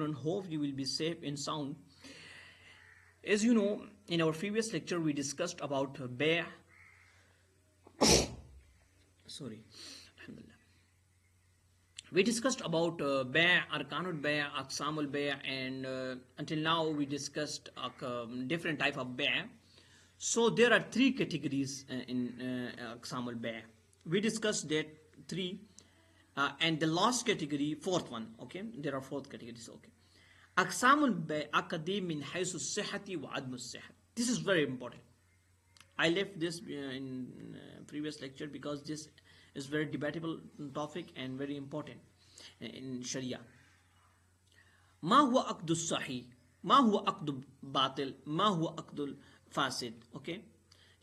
children. Hope you will be safe and sound. As you know, in our previous lecture, we discussed about bay'. Sorry. Alhamdulillah. We discussed about bay', arkanul bay', aqsamul bay', and until now we discussed different type of bay'. So there are three categories in aqsamul bay'. We discussed that three, and the last category, fourth one. Okay, there are fourth categories. Okay, aqsamul bay' aqdi min haythu as-sihhati wa 'admu as-sihhat. This is very important. I left this in previous lecture because this is very debatable topic and very important in Sharia. ما هو عقد الصحيح, ما هو عقد باطل, ما هو عقد فاسد. Okay,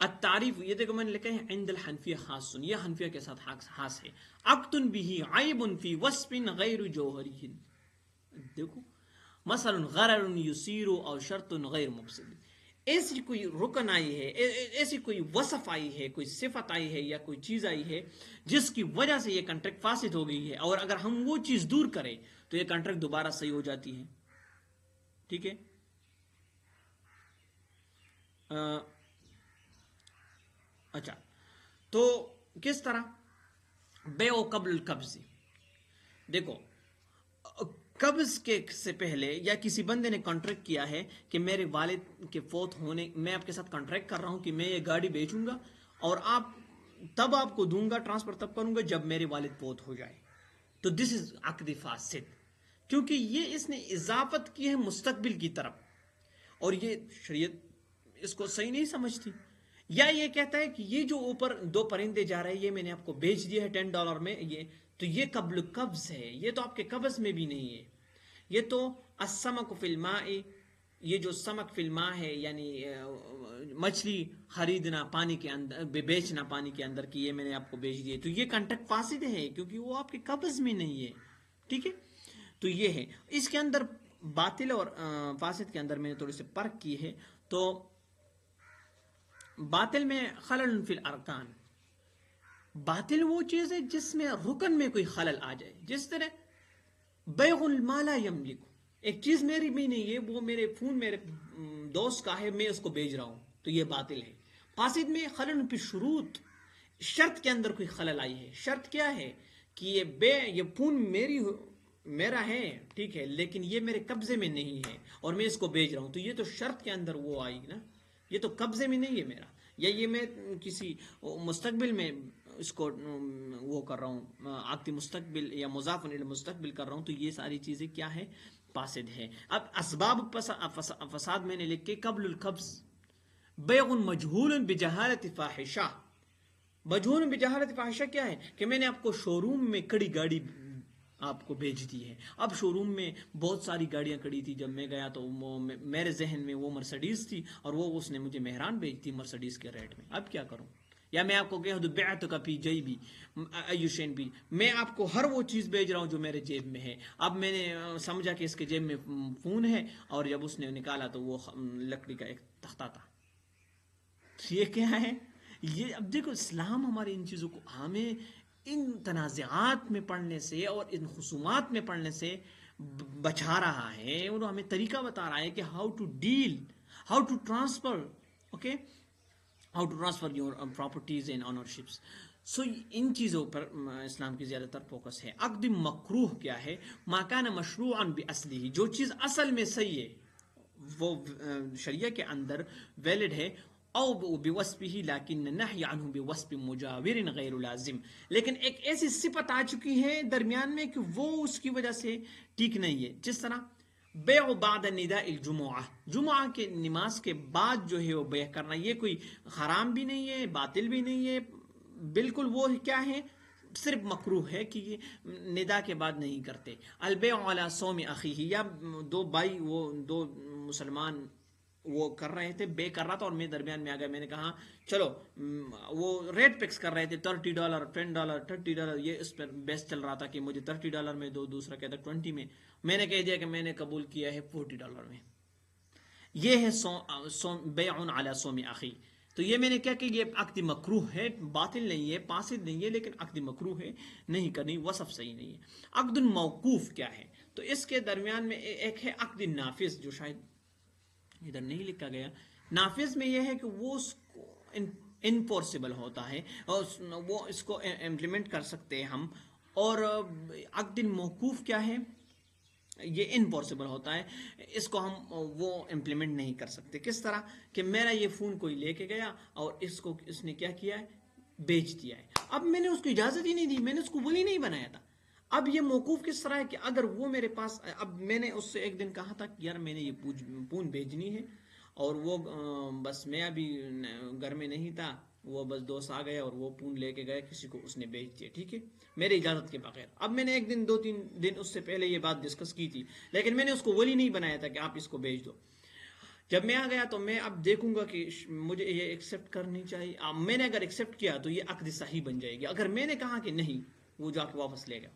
التعریف یہ دیکھو میں نے لکھا ہے عند الحنفیہ خاص، یہ حنفیہ کے ساتھ خاص ہے. عقد به عیب فی وصف غیر جوہری، دیکھو مثلا غرر یسیر او شرط غیر مفسد، ایسی کوئی رکن آئی ہے، ایسی کوئی وصف آئی ہے، کوئی صفت آئی ہے یا کوئی چیز آئی ہے جس کی وجہ سے یہ کنٹریکٹ فاسد ہو گئی ہے، اور اگر ہم وہ چیز دور کریں تو یہ کنٹریکٹ دوبارہ صحیح ہو جاتی ہے. ٹھیک ہے. اچھا تو کس طرح بے و قبل القبض، دیکھو قبض کے سے پہلے یا کسی بندے نے کانٹریکٹ کیا ہے کہ میرے والد کے فوت ہونے، میں آپ کے ساتھ کانٹریکٹ کر رہا ہوں کہ میں یہ گاڑی بیچوں گا اور آپ کو دوں گا، ٹرانسفر تب کروں گا جب میرے والد فوت ہو جائے، تو دس از عقد فاسد، کیونکہ یہ اس نے اضافت کی ہے مستقبل کی طرف، اور یہ شریعت اس کو صحیح نہیں سمجھتی. یا یہ کہتا ہے کہ یہ جو اوپر دو پرندے جا رہے ہیں یہ میں نے آپ کو بیچ دیا ہے $10 میں، یہ تو یہ قبل قبض ہے، یہ تو آپ کے قبض میں بھی نہیں ہے. یہ تو السمک فی الماء، یہ جو سمک فی الماء ہے یعنی مچھلی خریدنا پانی کے اندر، بیچنا پانی کے اندر، کہ یہ میں نے آپ کو بیچ دیا، تو یہ کنٹریکٹ فاسد ہے کیونکہ وہ آپ کے قبض میں نہیں ہے. ٹھیک ہے. تو یہ ہے اس کے اندر باطل اور فاسد کے اندر میں نے تھوڑی سی فرق کی ہے. تو باطل میں خلل فی الارکان، باطل وہ چیز ہے جس میں رکن میں کوئی خلل آ جائے، جس طرح بیع المال یملک، ایک چیز میری بھی نہیں ہے، وہ میرے فون میرے دوست کا ہے، میں اس کو بیچ رہا ہوں، تو یہ باطل ہے. فاسد میں خلل فی شروط، شرط کے اندر کوئی خلل آئی ہے. شرط کیا ہے کہ یہ فون میرا ہے، ٹھیک ہے، لیکن یہ میرے قبضے میں نہیں ہے اور میں اس کو بیچ رہا ہوں، تو یہ تو شرط کے اندر وہ آئی نا، یہ تو قبضے میں نہیں ہے میرا، یا یہ میں کسی مستقبل میں اس کو وہ کر رہا ہوں، عقد مستقبل یا مضاف الی مستقبل کر رہا ہوں، تو یہ ساری چیزیں کیا ہے؟ فاسد ہے. اب اسباب فساد میں نے لکھ کے قبل القبض بیع مجہول بجہالت فاحشہ. مجہول بجہالت فاحشہ کیا ہے کہ میں نے آپ کو شو روم میں کڑی گاڑی آپ کو بھیج دی ہے. اب شو روم میں بہت ساری گاڑیاں کڑی تھی، جب میں گیا تو میرے ذہن میں وہ مرسڈیز تھی اور وہ اس نے مجھے مہران بھیج دی مرسڈیز کے ریٹ میں. اب کیا کروں؟ یا میں آپ کو کہہ دوں بعتک فی جیبی ای شیء بھی، میں آپ کو ہر وہ چیز بھیج رہا ہوں جو میرے جیب میں ہے. اب میں نے سمجھا کہ اس کے جیب میں فون ہے، اور جب اس نے نکالا تو وہ لکڑی کا ایک تختہ تھا. یہ کیا ہے؟ یہ اب دیکھو اسلام ہمارے ان چیزوں کو، ہمیں ان تنازعات میں پڑھنے سے اور ان خصومات میں پڑھنے سے بچا رہا ہے، اور ہمیں طریقہ بتا رہا ہے کہ how to deal, how to transfer, okay, how to transfer your properties and ownerships. So ان چیزوں پر اسلام کی زیادہ تر فوکس ہے. عقد مکروہ کیا ہے؟ ما کان مشروعا باصلہ، جو چیز اصل میں صحیح ہے، وہ شریعہ کے اندر ویلڈ ہے، او بوصفه لیکن نہی عنہ بوصف مجاور غیر لازم، لیکن ایک ایسی صفت آ چکی ہے درمیان میں کہ وہ اس کی وجہ سے ٹھیک نہیں ہے. جس طرح بیع بعد نداء الجمعہ، جمعہ کے نماز کے بعد جو ہے وہ بیع کرنا، یہ کوئی حرام بھی نہیں ہے، باطل بھی نہیں ہے، بالکل وہ کیا ہے، صرف مکروہ ہے کہ یہ ندا کے بعد نہیں کرتے. البیع علی صوم اخیہ، یا دو بھائی، وہ دو مسلمان وہ کر رہے تھے، بے کر رہا تھا اور میں درمیان میں آ گیا، میں نے کہا چلو، وہ ریٹ فکس کر رہے تھے $30 $10 $30، یہ اس پر بیس چل رہا تھا کہ مجھے $30 میں دو، دوسرا کہتا 20 میں، میں نے کہہ دیا کہ میں نے قبول کیا ہے $40 میں. یہ ہے بیع علی صوم اخی. تو یہ میں نے کیا کہ یہ عقد مکروہ ہے، باطل نہیں ہے، فاسد نہیں ہے، لیکن عقد مکروہ ہے، نہیں کرنی، وصف صحیح نہیں ہے. عقد موقوف کیا ہے؟ تو اس کے درمیان میں ایک ہے عقد نافذ، جو شاید ادھر نہیں لکھا گیا. نافذ میں یہ ہے کہ وہ اس کو انفورسیبل ہوتا ہے، اور وہ اس کو امپلیمنٹ کر سکتے ہیں ہم. اور عقد موقوف کیا ہے؟ یہ انفورسیبل ہوتا ہے، اس کو ہم وہ امپلیمنٹ نہیں کر سکتے. کس طرح کہ میرا یہ فون کوئی لے کے گیا اور اس نے کیا کیا ہے؟ بیچ دیا ہے. اب میں نے اس کو اجازت ہی نہیں دی، میں نے اس کو ولی نہیں بنایا تھا. اب یہ موقوف کس طرح ہے کہ اگر وہ میرے پاس، اب میں نے اس سے ایک دن کہا تھا کہ یار میں نے یہ فون بھیجنی ہے، اور وہ بس میں ابھی گھر میں نہیں تھا، وہ بس دوست آ گیا اور وہ فون لے کے گئے کسی کو، اس نے بیچ دیا، ٹھیک ہے، میرے اجازت کے بغیر. اب میں نے ایک دن 2-3 دن اس سے پہلے یہ بات ڈسکس کی تھی، لیکن میں نے اس کو ولی نہیں بنایا تھا کہ آپ اس کو بیچ دو. جب میں آ گیا تو میں اب دیکھوں گا کہ مجھے یہ ایکسیپٹ کرنی چاہیے. اب میں نے اگر ایکسیپٹ کیا تو یہ عقد صحیح بن جائے گی. اگر میں نے کہا کہ نہیں, وہ جا کے واپس لے گا,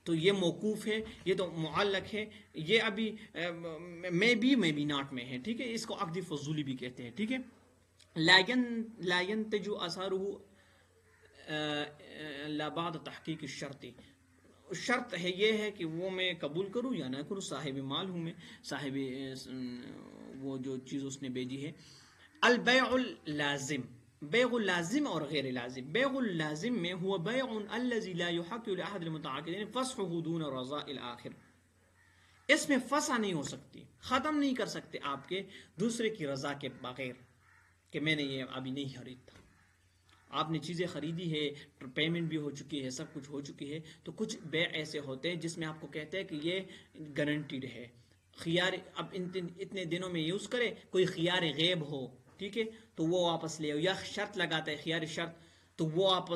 تو یہ موقوف ہے, یہ تو معلق ہے, یہ ابھی میں بھی ناٹ میں ہے. ٹھیک ہے, اس کو عقد فضولی بھی کہتے ہیں. ٹھیک ہے, لا ينتج اثاره لا بعد تحقیق الشرط. شرط ہے یہ ہے کہ وہ میں قبول کروں یا نہ کروں, صاحب مال ہوں میں, صاحب وہ جو چیز اس نے بھیجی ہے. البیع اللازم, بیع لازم اور غیر لازم. بیع اللازم میں هو بیع الذي لا يحق لاحد المتعاقدين فسخه دون رضاء الاخر. اس میں فسخ نہیں ہو سکتی, ختم نہیں کر سکتے آپ کے دوسرے کی رضا کے بغیر کہ میں نے یہ ابھی نہیں خریدتا. آپ نے چیزیں خریدی ہے, پیمنٹ بھی ہو چکی ہے, سب کچھ ہو چکی ہے, تو کچھ بیع ایسے ہوتے ہیں جس میں آپ کو کہتے ہیں کہ یہ گارنٹیڈ ہے, خیار اب اتنے دنوں میں یوز کرے, کوئی خیار غیب ہو, ٹھیک ہے, تو وہ واپس لے آؤ, یا شرط لگاتا ہے خیار شرط, تو وہ آپ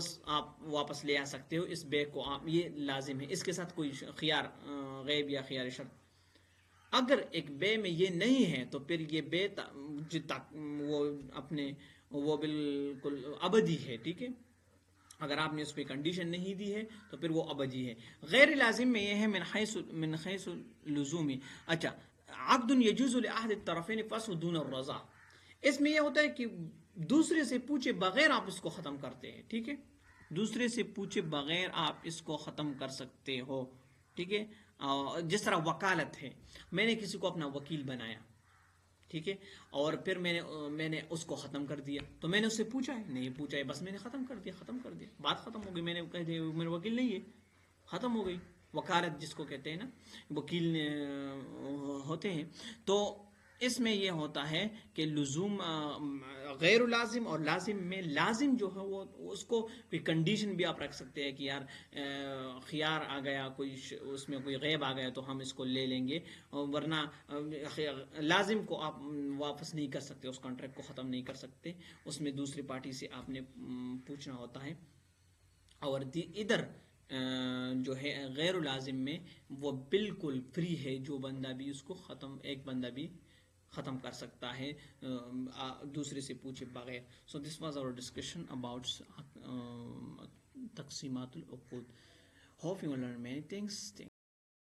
واپس لے آ سکتے ہو اس بیع کو آپ, یہ لازم ہے. اس کے ساتھ کوئی خیار غیب یا خیار شرط. اگر ایک بے میں یہ نہیں ہے تو پھر یہ بے وہ اپنے وہ بالکل ابدی ہے. ٹھیک ہے, اگر آپ نے اس پہ کنڈیشن نہیں دی ہے تو پھر وہ ابدی ہے. غیر لازم میں یہ ہے من حیث لزومی. اچھا, عقد یجوز لاحد الطرفین فسخ دون الرضا. اس میں یہ ہوتا ہے کہ دوسرے سے پوچھے بغیر آپ اس کو ختم کرتے ہیں. ٹھیک ہے, دوسرے سے پوچھے بغیر آپ اس کو ختم کر سکتے ہو. ٹھیک ہے, جس طرح وکالت ہے, میں نے کسی کو اپنا وکیل بنایا, ٹھیک ہے, اور پھر میں نے اس کو ختم کر دیا, تو میں نے اس سے پوچھا ہے, نہیں پوچھا ہے, بس میں نے ختم کر دیا, بات ختم ہو گئی. میں نے کہہ دیا میرا وکیل نہیں ہے, ختم ہو گئی. وکالت جس کو کہتے ہیں نا, وکیل ہوتے ہیں. تو اس میں یہ ہوتا ہے کہ لزوم غیر لازم اور لازم میں, لازم جو ہے وہ اس کو کوئی کنڈیشن بھی آپ رکھ سکتے ہیں کہ یار خیار آ گیا, کوئی اس میں کوئی غیب آ گیا تو ہم اس کو لے لیں گے, ورنہ لازم کو آپ واپس نہیں کر سکتے, اس کانٹریکٹ کو ختم نہیں کر سکتے, اس میں دوسری پارٹی سے آپ نے پوچھنا ہوتا ہے. اور ادھر جو ہے غیر لازم میں وہ بالکل فری ہے, جو بندہ بھی اس کو ایک بندہ بھی ختم کر سکتا ہے دوسرے سے پوچھے بغیر. So this was our discussion about تقسیمات العقود. Hope you will learn many things.